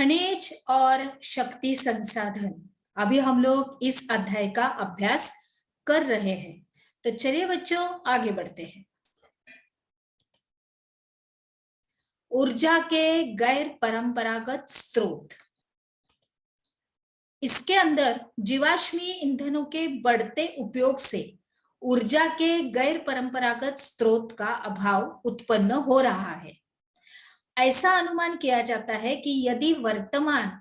खनिज और शक्ति संसाधन। अभी हम लोग इस अध्याय का अभ्यास कर रहे हैं, तो चलिए बच्चों आगे बढ़ते हैं। ऊर्जा के गैर परंपरागत स्रोत। इसके अंदर जीवाश्मी ईंधनों के बढ़ते उपयोग से ऊर्जा के गैर परंपरागत स्रोत का अभाव उत्पन्न हो रहा है। ऐसा अनुमान किया जाता है कि यदि वर्तमान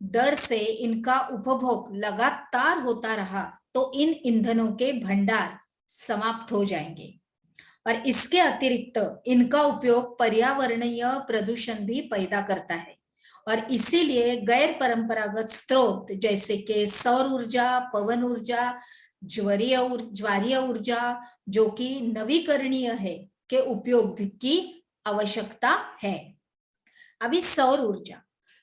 दर से इनका उपभोग लगातार होता रहा तो इन ईंधनों के भंडार समाप्त हो जाएंगे और इसके अतिरिक्त इनका उपयोग पर्यावरणीय प्रदूषण भी पैदा करता है और इसीलिए गैर परंपरागत स्रोत जैसे कि सौर ऊर्जा, पवन ऊर्जा, ज्वारीय ऊर्जा जो कि नवीकरणीय है के उपयोग की आवश्यकता है। अभी सौर ऊर्जा,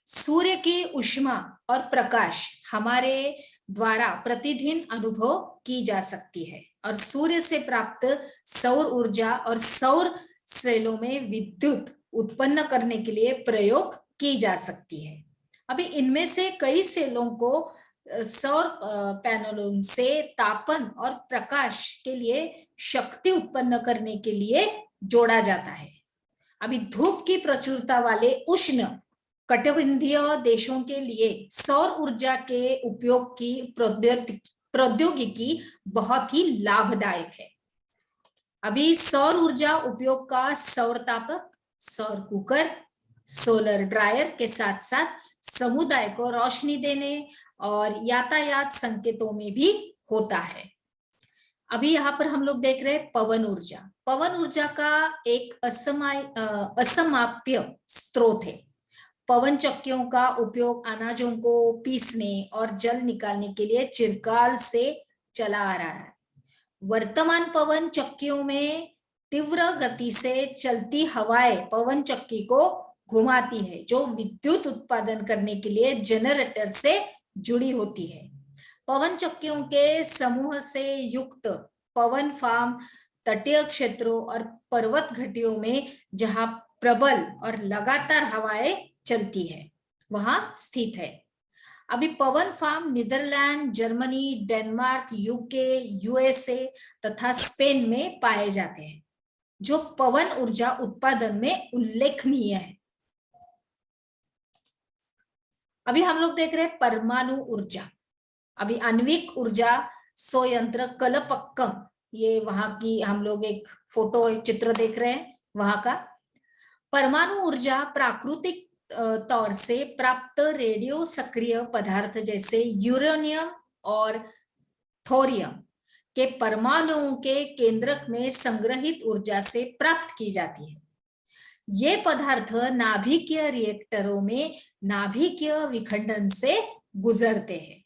सूर्य की ऊष्मा और प्रकाश हमारे द्वारा प्रतिदिन अनुभव की जा सकती है और सूर्य से प्राप्त सौर ऊर्जा और सौर सेलों में विद्युत उत्पन्न करने के लिए प्रयोग की जा सकती है। अभी इनमें से कई सेलों को सौर पैनलों से तापन और प्रकाश के लिए शक्ति उत्पन्न करने के लिए जोड़ा जाता है। अभी धूप की प्रचुरता वाले उष्ण कटिबंधीय देशों के लिए सौर ऊर्जा के उपयोग की प्रौद्योगिकी बहुत ही लाभदायक है। अभी सौर ऊर्जा उपयोग का सौर तापक, सौर कुकर, सोलर ड्रायर के साथ साथ समुदाय को रोशनी देने और यातायात संकेतों में भी होता है। अभी यहाँ पर हम लोग देख रहे हैं पवन ऊर्जा। पवन ऊर्जा का एक असमाप्य स्रोत है। पवन चक्कियों का उपयोग अनाजों को पीसने और जल निकालने के लिए चिरकाल से चला आ रहा है। वर्तमान पवन चक्कियों में तीव्र गति से चलती हवाएं पवन चक्की को घुमाती है जो विद्युत उत्पादन करने के लिए जनरेटर से जुड़ी होती है। पवन चक्कियों के समूह से युक्त पवन फार्म तटीय क्षेत्रों और पर्वत घाटियों में जहां प्रबल और लगातार हवाएं चलती है वहां स्थित है। अभी पवन farm Netherland, Germany, Denmark, UK, USA तथा स्पेन में पाए जाते हैं जो पवन ऊर्जा उत्पादन में उल्लेखनीय है। अभी हम लोग देख रहे हैं परमाणु ऊर्जा। अभी आणविक ऊर्जा संयंत्र कलपक्कम, ये वहां की हम लोग एक फोटो एक चित्र देख रहे हैं वहां का। परमाणु ऊर्जा प्राकृतिक तौर से प्राप्त रेडियो सक्रिय पदार्थ जैसे यूरेनियम और थोरियम के परमाणुओं के केंद्रक में संग्रहित ऊर्जा से प्राप्त की जाती है। ये पदार्थ नाभिकीय रिएक्टरों में नाभिकीय विखंडन से गुजरते हैं।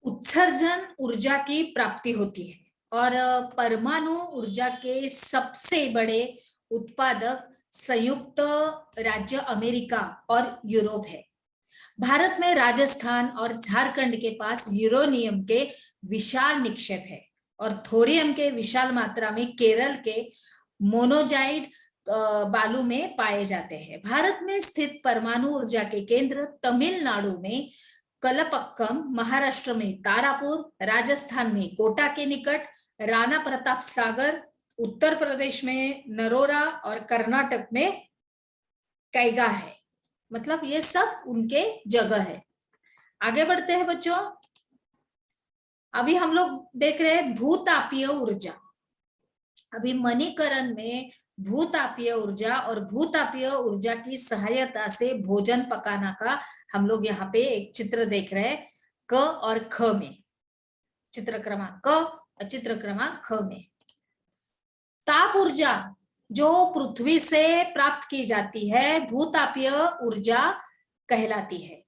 उत्सर्जन ऊर्जा की प्राप्ति होती है और परमाणु ऊर्जा के सबसे बड़े उत्पादक संयुक्त राज्य अमेरिका और यूरोप है। भारत में राजस्थान और झारखंड के पास यूरेनियम के विशाल निक्षेप है और थोरियम के विशाल मात्रा में केरल के मोनोजाइड बालू में पाए जाते हैं। भारत में स्थित परमाणु ऊर्जा के केंद्र तमिलनाडु में कलपक्कम, महाराष्ट्र में तारापुर, राजस्थान में कोटा के निकट राणा प्रताप सागर, उत्तर प्रदेश में नरोरा और कर्नाटक में कैगा है। मतलब ये सब उनके जगह है। आगे बढ़ते हैं बच्चों। अभी हम लोग देख रहे हैं भूतापीय ऊर्जा। अभी मणिकरण में भूतापीय ऊर्जा और भूतापीय ऊर्जा की सहायता से भोजन पकाना का हम लोग यहाँ पे एक चित्र देख रहे हैं क और ख में, चित्र क्रमांक क और चित्र क्रमांक ख में। ताप ऊर्जा जो पृथ्वी से प्राप्त की जाती है भूतापीय ऊर्जा कहलाती है।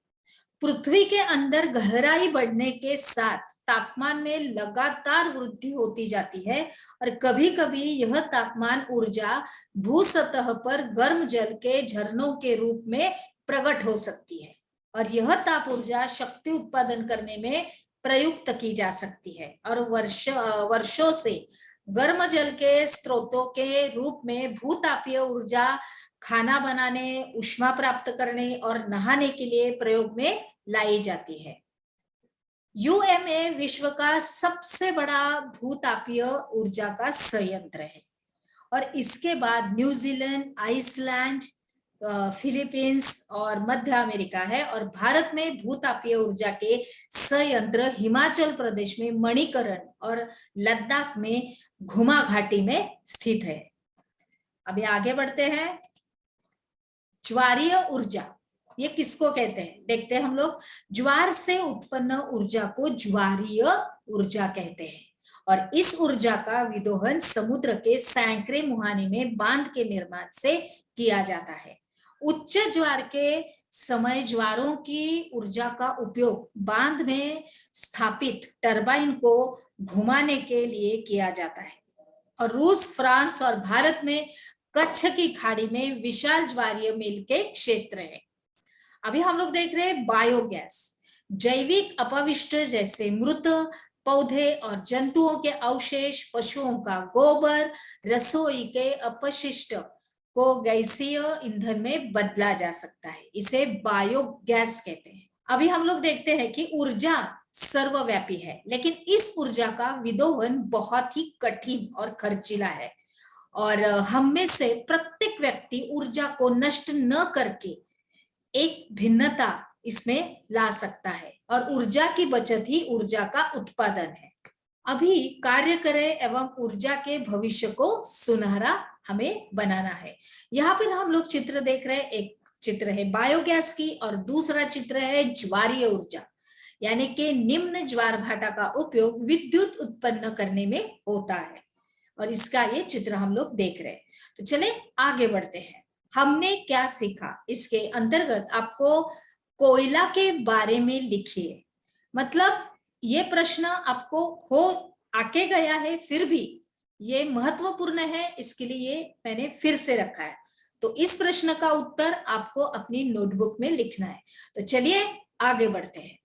पृथ्वी के अंदर गहराई बढ़ने के साथ तापमान में लगातार वृद्धि होती जाती है और कभी-कभी यह तापमान ऊर्जा भूसतह पर गर्म जल के झरनों के रूप में प्रकट हो सकती है और यह ताप ऊर्जा शक्ति उत्पादन करने में प्रयुक्त की जा सकती है और वर्षों से गर्म जल के स्रोतों के रूप में भूतापीय ऊर्जा खाना बनाने, ऊष्मा प्राप्त करने और नहाने के लिए प्रयोग में लाई जाती है। यूएमए विश्व का सबसे बड़ा भूतापीय ऊर्जा का संयंत्र है और इसके बाद न्यूजीलैंड, आइसलैंड, फिलीपींस और मध्य अमेरिका है। और भारत में भूतापीय ऊर्जा के संयंत्र हिमाचल प्रदेश में मणिकरण और लद्दाख में घुमा घाटी में स्थित है। अभी आगे बढ़ते हैं। ज्वारीय ऊर्जा, ये किसको कहते हैं देखते हैं हम लोग। ज्वार से उत्पन्न ऊर्जा को ज्वारीय ऊर्जा कहते हैं और इस ऊर्जा का विदोहन समुद्र के सैकड़े मुहाने में बांध के निर्माण से किया जाता है। उच्च ज्वार के समय ज्वारों की ऊर्जा का उपयोग बांध में स्थापित टरबाइन को घुमाने के लिए किया जाता है। और रूस, फ्रांस और भारत में कच्छ की खाड़ी में विशाल ज्वारीय मील के क्षेत्र है। अभी हम लोग देख रहे हैं बायोगैस। जैविक अपविष्ट जैसे मृत पौधे और जंतुओं के अवशेष, पशुओं का गोबर, रसोई के अपशिष्ट को गैसीय ईंधन में बदला जा सकता है, इसे बायोगैस कहते हैं। अभी हम लोग देखते हैं कि ऊर्जा सर्वव्यापी है, लेकिन इस ऊर्जा का विदोहन बहुत ही कठिन और खर्चीला है और हम में से प्रत्येक व्यक्ति ऊर्जा को नष्ट न करके एक भिन्नता इसमें ला सकता है और ऊर्जा की बचत ही ऊर्जा का उत्पादन है। अभी कार्य करें एवं ऊर्जा के भविष्य को सुनहरा हमें बनाना है। यहाँ पर हम लोग चित्र देख रहे हैं, एक चित्र है बायोगैस की और दूसरा चित्र है ज्वारीय ऊर्जा, यानी कि निम्न ज्वार भाटा का उपयोग विद्युत उत्पन्न करने में होता है और इसका ये चित्र हम लोग देख रहे हैं। तो चले आगे बढ़ते हैं। हमने क्या सीखा इसके अंतर्गत आपको कोयला के बारे में लिखिए। मतलब ये प्रश्न आपको हो आके गया है, फिर भी ये महत्वपूर्ण है, इसके लिए मैंने फिर से रखा है। तो इस प्रश्न का उत्तर आपको अपनी नोटबुक में लिखना है। तो चलिए आगे बढ़ते हैं।